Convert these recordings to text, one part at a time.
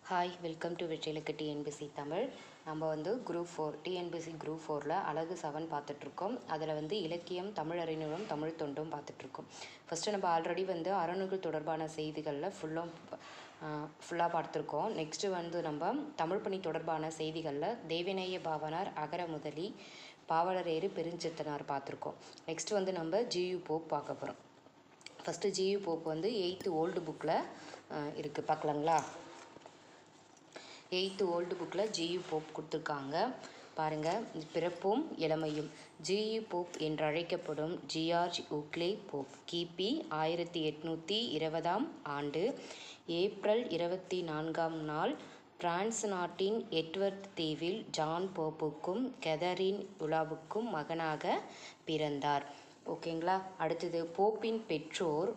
Hi, welcome to வெற்றிலுக்கு TNPSC Tamil. நம்ம வந்து குரூப் 4 டிஎன்பிசி குரூப் 4ல் அழகு 7 பார்த்துட்ருக்கோம். அதில் வந்து இலக்கியம், தமிழறிஞரும் தமிழ் தொண்டும் பார்த்துட்ருக்கோம். ஃபஸ்ட்டு நம்ம ஆல்ரெடி வந்து அறநூல்கள் தொடர்பான செய்திகளில் ஃபுல்லாக பார்த்துருக்கோம். நெக்ஸ்ட்டு வந்து நம்ம தமிழ் பணி தொடர்பான செய்திகளில் தேவநேய பாவாணர், அகர முதலி, பாவலரேறு, பெருஞ்சித்தனார் பார்த்துருக்கோம். நெக்ஸ்ட்டு வந்து நம்ம ஜியு போப் பார்க்க போகிறோம். ஃபஸ்ட்டு ஜியு போப் வந்து 8th ஓல்டு புக்கில் இருக்குது, பார்க்கலாங்களா? 8th ஓல்டு புக்கில் ஜியு போப் கொடுத்துருக்காங்க பாருங்கள். பிறப்பும் இளமையும். ஜியு போப் என்றழைக்கப்படும் ஜியார்ஜ் ஊக்லே போப் கிபி 1820 ஆண்டு ஏப்ரல் 24 நாள் பிரான்ஸ் நாட்டின் எட்வர்ட் தீவில் ஜான் போப்புக்கும் கெதரின் உலாவுக்கும் மகனாக பிறந்தார். ஓகேங்களா? அடுத்தது போப்பின் பெற்றோர்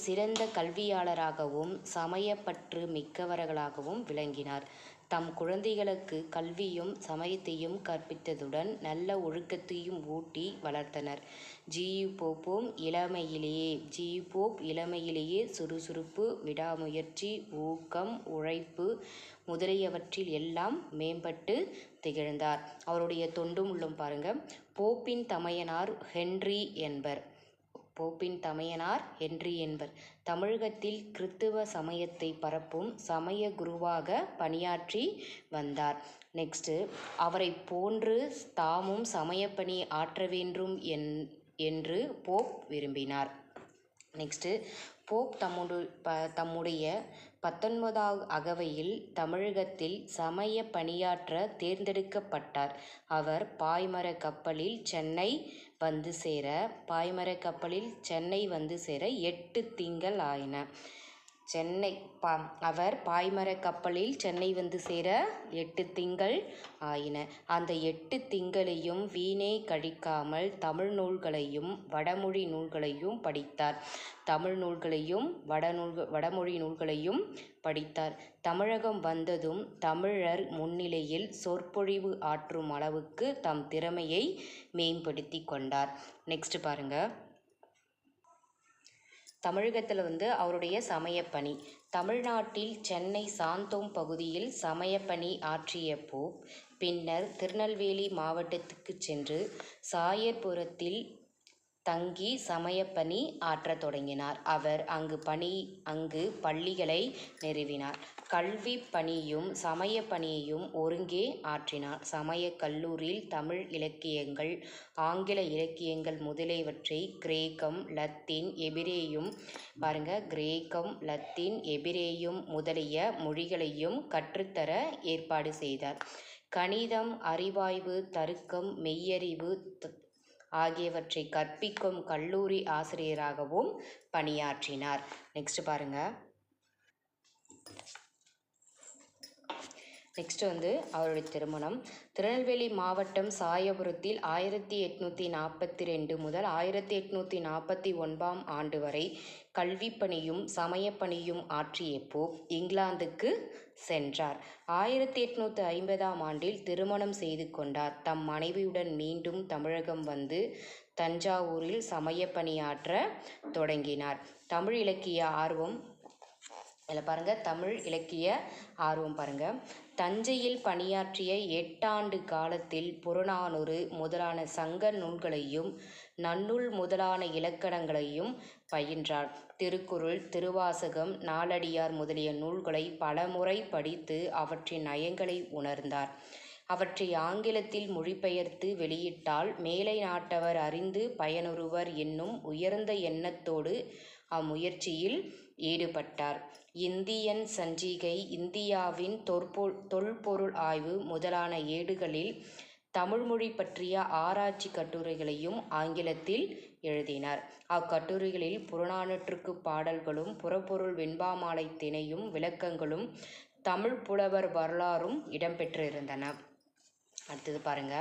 சிறந்த கல்வியாளராகவும் சமயப்பற்று மிக்கவர்களாகவும் விளங்கினார். தம் குழந்தைகளுக்கு கல்வியும் சமயத்தையும் கற்பித்ததுடன் நல்ல ஒழுக்கத்தையும் ஊட்டி வளர்த்தனர். ஜியு போப் இளமையிலேயே சுறுசுறுப்பு, விடாமுயற்சி, ஊக்கம், உழைப்பு முதலியவற்றில் எல்லாம் மேம்பட்டு திகழ்ந்தார். அவருடைய தொண்டும் உள்ளம் பாருங்க. போப்பின் தமையனார் ஹென்றி என்பர் தமிழகத்தில் கிறித்துவ சமயத்தை பரப்பும் சமய குருவாக பணியாற்றி வந்தார். நெக்ஸ்ட்டு, அவரை போன்று தாமும் சமயப்பணி ஆற்ற வேண்டும் என்று போப் விரும்பினார். நெக்ஸ்ட்டு, போப் தம்முடைய 19வது அகவையில் தமிழகத்தில் சமய பணியாற்ற தேர்ந்தெடுக்கப்பட்டார். அவர் பாய்மரக் கப்பலில் சென்னை வந்து சேர 8 திங்கள் ஆயின. அவர் பாய்மரக் கப்பலில் சென்னை வந்து சேர 8 திங்கள் ஆயின. அந்த 8 திங்களையும் வீணே கழிக்காமல் தமிழ் நூல்களையும் வடமொழி நூல்களையும் படித்தார். வடமொழி நூல்களையும் படித்தார். தமிழகம் வந்ததும் தமிழர் முன்னிலையில் சொற்பொழிவு ஆற்றும் அளவுக்கு தம் திறமையை மேம்படுத்தி கொண்டார். நெக்ஸ்ட் பாருங்க. தமிழகத்தில் வந்து அவருடைய சமயப்பணி. தமிழ்நாட்டில் சென்னை சாந்தோம் பகுதியில் சமயப்பணி ஆற்றிய போப் பின்னர் திருநெல்வேலி மாவட்டத்துக்கு சென்று சாயர்புரத்தில் தங்கி சமயப்பணி ஆற்றத் தொடங்கினார். அவர் அங்கு பள்ளிகளை நிறுவினார். கல்வி பணியும் சமயப்பணியையும் ஒருங்கே ஆற்றினார். சமயக் கல்லூரியில் தமிழ் இலக்கியங்கள், ஆங்கில இலக்கியங்கள் முதலியவற்றை கிரேக்கம், லத்தீன், எபிரேயம் முதலிய மொழிகளையும் கற்றுத்தர ஏற்பாடு செய்தார். கணிதம், அறிவாய்வு, தருக்கம், மெய்யறிவு ஆகியவற்றை கற்பிக்கும் கல்லூரி ஆசிரியராகவும் பணியாற்றினார். நெக்ஸ்ட் பாருங்க. நெக்ஸ்ட் வந்து அவருடைய திருமணம். திருநெல்வேலி மாவட்டம் சாயபுரத்தில் 1842 முதல் 1849 ஆண்டு வரை கல்விப்பணியும் சமயப்பணியும் ஆற்றிய போப் இங்கிலாந்துக்கு சென்றார். 1850 ஆண்டில் திருமணம் செய்து கொண்டார். தம் மனைவியுடன் மீண்டும் தமிழகம் வந்து தஞ்சாவூரில் சமயப்பணியாற்ற தொடங்கினார். தமிழ் இலக்கிய ஆர்வம் பாருங்க. தஞ்சையில் பணியாற்றிய 8 ஆண்டு காலத்தில் புறநானூறு முதலான சங்க நூல்களையும் நன்னூல் முதலான இலக்கணங்களையும் பயின்றார். திருக்குறள், திருவாசகம், நாலடியார் முதலிய நூல்களை பலமுறை படித்து அவற்றின் நயங்களை உணர்ந்தார். அவற்றை ஆங்கிலத்தில் மொழிபெயர்த்து வெளியிட்டால் மேலை நாட்டவர் அறிந்து பயனுறுவர் என்னும் உயர்ந்த எண்ணத்தோடு அம்முயற்சியில் ஈடுபட்டார். இந்தியன் சஞ்சிகை, இந்தியாவின் தொல்பொருள் ஆய்வு முதலான ஏடுகளில் தமிழ்மொழி பற்றிய ஆராய்ச்சி கட்டுரைகளையும் ஆங்கிலத்தில் எழுதினார். அக்கட்டுரைகளில் புறநானூற்றுக்கு பாடல்களும் புறப்பொருள் வெண்பாமாலை திணையும் விளக்கங்களும் தமிழ் புலவர் வரலாறும் இடம்பெற்றிருந்தன. அடுத்தது பாருங்க.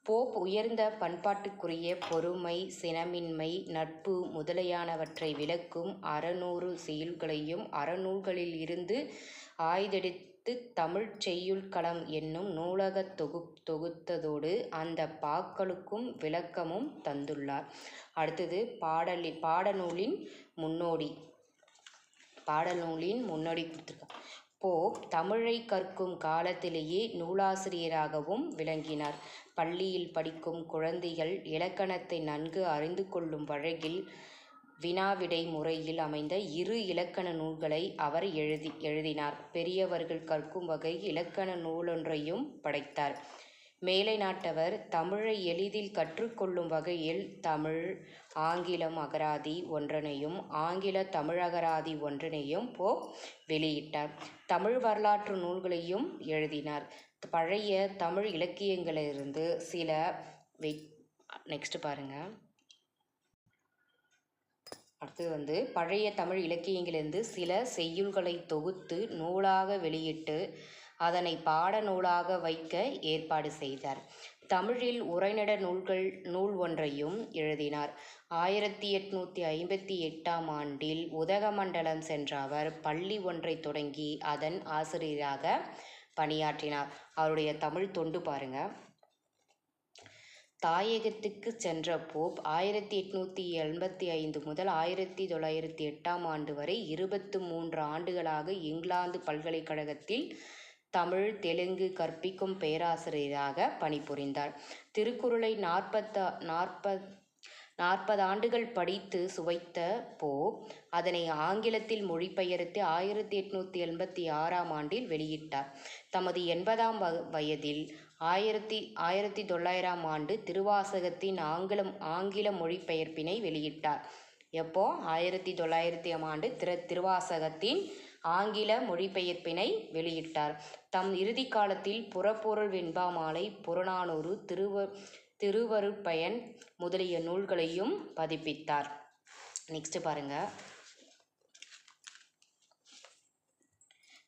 போப் உயர்ந்த பண்பாட்டுக்குரிய பொறுமை, சினமின்மை, நட்பு முதலியனவற்றை விளக்கும் 600 செய்யுள்களையும் அறநூல்களில் இருந்து ஆய்தெடுத்து தமிழ்ச் செய்யுட்களம் என்னும் நூலாகத் தொகுத்ததோடு அந்த பாக்களுக்கும் விளக்கமும் தந்துள்ளார். அடுத்தது பாடநூலின் முன்னோடி. பாடல் நூலின் முன்னோடி கொடுத்துருக்காங்க. போப் தமிழை கற்கும் காலத்திலேயே நூலாசிரியராகவும் விளங்கினார். பள்ளியில் படிக்கும் குழந்தைகள் இலக்கணத்தை நன்கு அறிந்து கொள்ளும் வகையில் வினாவிடை முறையில் அமைந்த 2 இலக்கண நூல்களை அவர் எழுதினார். பெரியவர்கள் கற்கும் வகை இலக்கண நூலொன்றையும் படைத்தார். மேலை நாட்டவர் தமிழை எளிதில் கற்றுக்கொள்ளும் வகையில் தமிழ் ஆங்கிலம் அகராதி ஒன்றனையும் ஆங்கில தமிழகராதி ஒன்றனையும் போப் வெளியிட்டார். தமிழ் வரலாற்று நூல்களையும் எழுதினார். பழைய தமிழ் இலக்கியங்களிலிருந்து சில நெக்ஸ்ட் பாருங்க. அடுத்து பழைய தமிழ் இலக்கியங்களிலிருந்து சில செய்யுள்களை தொகுத்து நூலாக வெளியிட்டு அதனை பாட நூலாக வைக்க ஏற்பாடு செய்தார். தமிழில் உரைநட நூல் ஒன்றையும் எழுதினார். 1858ஆம் ஆண்டில் உதகமண்டலம் சென்ற அவர் பள்ளி ஒன்றை தொடங்கி அதன் ஆசிரியராக பணியாற்றினார். அவருடைய தமிழ் தொண்டு பாருங்க. தாயகத்துக்கு சென்ற போப் 1885 முதல் 1908ஆம் ஆண்டு வரை 23 ஆண்டுகளாக இங்கிலாந்து பல்கலைக்கழகத்தில் தமிழ் தெலுங்கு கற்பிக்கும் பேராசிரியராக பணிபுரிந்தார். திருக்குறளை 40 ஆண்டுகள் படித்து சுவைத்த போப் அதனை ஆங்கிலத்தில் மொழிபெயர்த்து 1886ஆம் ஆண்டில் வெளியிட்டார். தமது 80ஆம் வயதில் 1900ஆம் ஆண்டு திருவாசகத்தின் ஆங்கில மொழிபெயர்ப்பினை வெளியிட்டார். எப்போ 1900ஆம் ஆண்டு திருவாசகத்தின் ஆங்கில மொழிபெயர்ப்பினை வெளியிட்டார். தம் இறுதி காலத்தில் புறப்பொருள் வெண்பாமாலை, புறநானூறு, திருவருட்பயன் முதலிய நூல்களையும் பதிப்பித்தார். நெக்ஸ்ட் பாருங்க.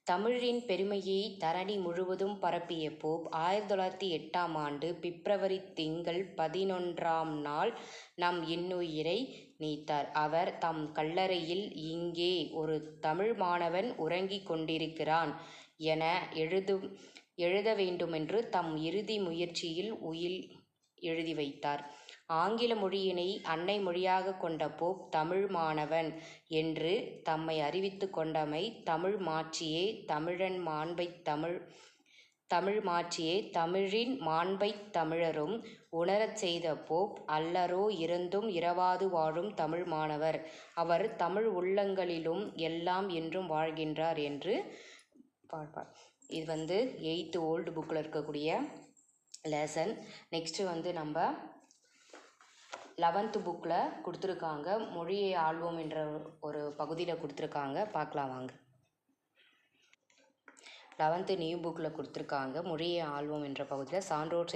தமிழின் பெருமையை தரணி முழுவதும் பரப்பிய போப் 1908ஆம் ஆண்டு பிப்ரவரி திங்கள் 11ஆம் நாள் நம் இன்னுயிரை நீத்தார். அவர் தம் கல்லறையில் இங்கே ஒரு தமிழ் மாணவன் உறங்கிக் கொண்டிருக்கிறான் என எழுத வேண்டுமென்று தம் இறுதி முயற்சியில் எழுதி வைத்தார். ஆங்கில மொழியினை அன்னை மொழியாக கொண்ட போப் தமிழ் மாணவன் என்று தம்மை அறிவித்து கொண்டமை தமிழ் மாட்சியே தமிழின் மாண்பைத் தமிழரும் உணரச் செய்த போப் அல்லரோ இறந்தும் இரவாது வாழும் தமிழ் மாணவர். அவர் தமிழ் உள்ளங்களிலும் எல்லாம் என்றும் வாழ்கின்றார் என்று பார்ப்பார். இது 8th ஓல்டு புக்கில் இருக்கக்கூடிய லெசன். நெக்ஸ்ட்டு நம்ம 11th புக்கில் கொடுத்துருக்காங்க. மொழியை ஆள்வோம் என்ற ஒரு பகுதியில் கொடுத்துருக்காங்க. பார்க்கலாம் வாங்க. 11th நியூ புக்கில் கொடுத்துருக்காங்க. மொழியை ஆள்வோம் என்ற பகுதியில் சான்றோர்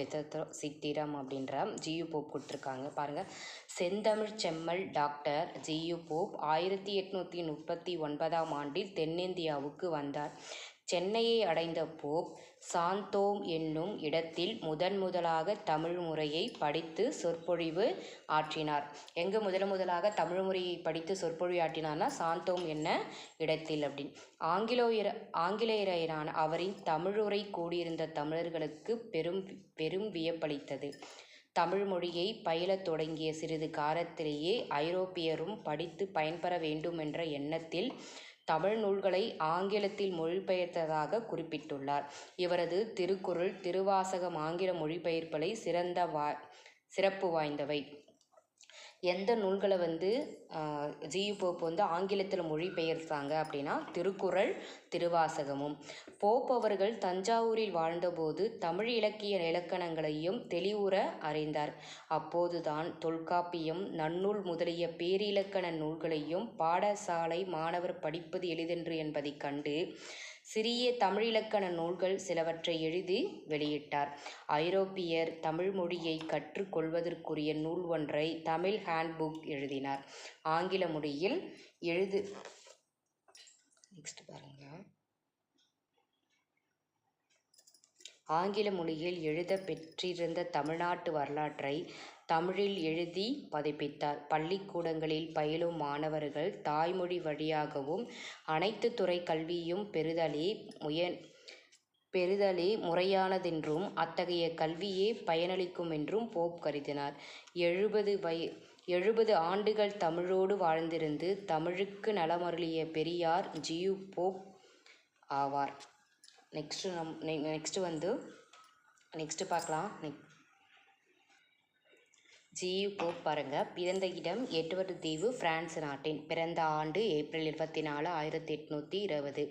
சித்திரம் அப்படின்ற ஜியு போப் கொடுத்துருக்காங்க. பாருங்கள். செந்தமிழ் செம்மல் டாக்டர் ஜியு போப் 1839ஆம் ஆண்டில் தென்னிந்தியாவுக்கு வந்தார். சென்னையை அடைந்த போப் சாந்தோம் என்னும் இடத்தில் முதலாக தமிழ் முறையை படித்து சொற்பொழிவு ஆற்றினார். எங்கே முதலாக தமிழ் முறையை படித்து சொற்பொழிவு ஆற்றினார்னா சாந்தோம் என்ன இடத்தில் அப்படின்னு. ஆங்கிலேயரான அவரின் தமிழுரை கூடியிருந்த தமிழர்களுக்கு பெரும் வியப்பளித்தது. தமிழ் மொழியை பயிலத் தொடங்கிய சிறிது காலத்திலேயே ஐரோப்பியரும் படித்து பயன்பெற வேண்டுமென்ற எண்ணத்தில் தமிழ் நூல்களை ஆங்கிலத்தில் மொழிபெயர்த்ததாக குறிப்பிட்டுள்ளார். இவரது திருக்குறள், திருவாசகம் ஆங்கில மொழிபெயர்ப்புகளை சிறப்பு வாய்ந்தவை. எந்த நூல்களை ஜியு போப் ஆங்கிலத்தில் மொழிபெயர்த்தாங்க அப்படின்னா திருக்குறள், திருவாசகமும். போப் அவர்கள் தஞ்சாவூரில் வாழ்ந்தபோது தமிழ் இலக்கிய இலக்கணங்களையும் தெளிவுற அறிந்தார். அப்போதுதான் தொல்காப்பியம், நன்னூல் முதலிய பேரிலக்கண நூல்களையும் பாடசாலை மாணவர் படிப்பது எளிதென்று என்பதைக் கண்டு சிறிய தமிழிலக்கண நூல்கள் சிலவற்றை எழுதி வெளியிட்டார். ஐரோப்பியர் தமிழ் மொழியை கற்றுக்கொள்வதற்குரிய நூல் ஒன்றை தமிழ் ஹேண்ட்புக் எழுதினார். ஆங்கில மொழியில் எழுத பெற்றிருந்த தமிழ்நாட்டு வரலாற்றை தமிழில் எழுதி பதிப்பித்தார். பள்ளிக்கூடங்களில் பயிலும் மாணவர்கள் தாய்மொழி வழியாகவும் அனைத்து துறை கல்வியும் பெறுதலே முறையானதென்றும் அத்தகைய கல்வியே பயனளிக்கும் என்றும் போப் கருதினார். 70 ஆண்டுகள் தமிழோடு வாழ்ந்திருந்து தமிழுக்கு நலமருளிய பெரியார் ஜியு போப் ஆவார். நெக்ஸ்ட்டு பார்க்கலாம். ஜியு போப் பாருங்க. பிறந்த இடம் எட்வர்டு தீவு, பிரான்ஸ் நாட்டின். பிறந்த ஆண்டு ஏப்ரல் 24, 1820.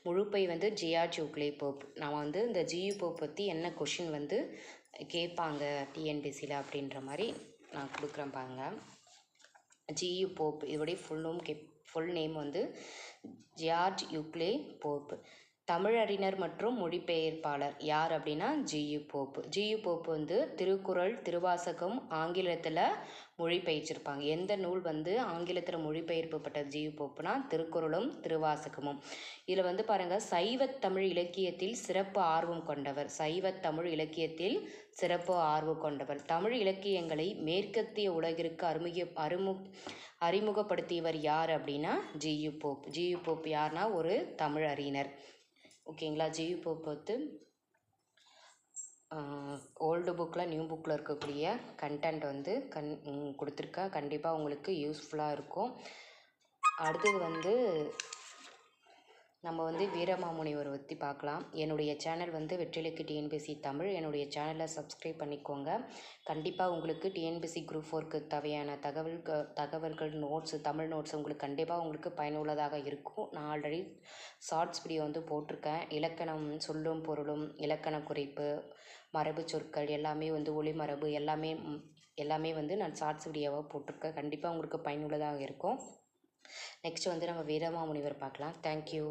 முழுப்பை ஜியார்ஜ் யூக்லே போப். நான் இந்த ஜியு போப் பற்றி என்ன கொஷின் கேட்பாங்க டிஎன்பிசியில் அப்படின்ற மாதிரி நான் கொடுக்குறேன் பாருங்க. ஜியு போப் இதோடைய full name George Uglow Pope. தமிழறிஞர் மற்றும் மொழிபெயர்ப்பாளர் யார் அப்படின்னா G U Pope. G U Pope Thirukkural, Thiruvasagam ஆங்கிலத்தில் மொழிபெயர்ச்சிருப்பாங்க. எந்த நூல் ஆங்கிலத்தில் மொழிபெயர்க்கப்பட்ட ஜியு போப்னா திருக்குறளும் திருவாசகமும். இதில் பாருங்கள், சைவத்தமிழ் இலக்கியத்தில் சிறப்பு ஆர்வம் கொண்டவர். சைவத்தமிழ் இலக்கியத்தில் சிறப்பு ஆர்வம் கொண்டவர். தமிழ் இலக்கியங்களை மேற்கத்திய உலகிற்கு அறிமுகப்படுத்தியவர் யார் அப்படின்னா ஜியு போப். ஜியு போப் யார்னா ஒரு தமிழ் அறிஞர். ஓகேங்களா. ஜியு போப் ஓல்டு புக்கில் நியூ புக்கில் இருக்கக்கூடிய கண்டென்ட் கொடுத்துருக்கேன். கண்டிப்பாக உங்களுக்கு யூஸ்ஃபுல்லாக இருக்கும். அடுத்தது நம்ம வீரமாமுனிவரை பற்றி பார்க்கலாம். என்னுடைய சேனல் வெற்றிலைக்கு டிஎன்பிசி தமிழ். என்னுடைய சேனலை சப்ஸ்கிரைப் பண்ணிக்கோங்க. கண்டிப்பாக உங்களுக்கு டிஎன்பிசி குரூப் 4க்கு தேவையான தகவல்கள் நோட்ஸ், தமிழ் நோட்ஸ் உங்களுக்கு பயனுள்ளதாக இருக்கும். நான் ஆல்ரெடி ஷார்ட்ஸ் வீடியோ போட்டிருக்கேன். இலக்கணம், சொல்லும் பொருளும், இலக்கண குறிப்பு, மரபு சொற்கள் எல்லாமே ஒளிமரபு எல்லாமே நான் ஷார்ட்ஸ் வீடியோவாக போட்டிருக்கேன். கண்டிப்பாக உங்களுக்கு பயனுள்ளதாக இருக்கும். நெக்ஸ்ட் நம்ம வீரமாமுனிவர் பார்க்கலாம். தேங்க்யூ.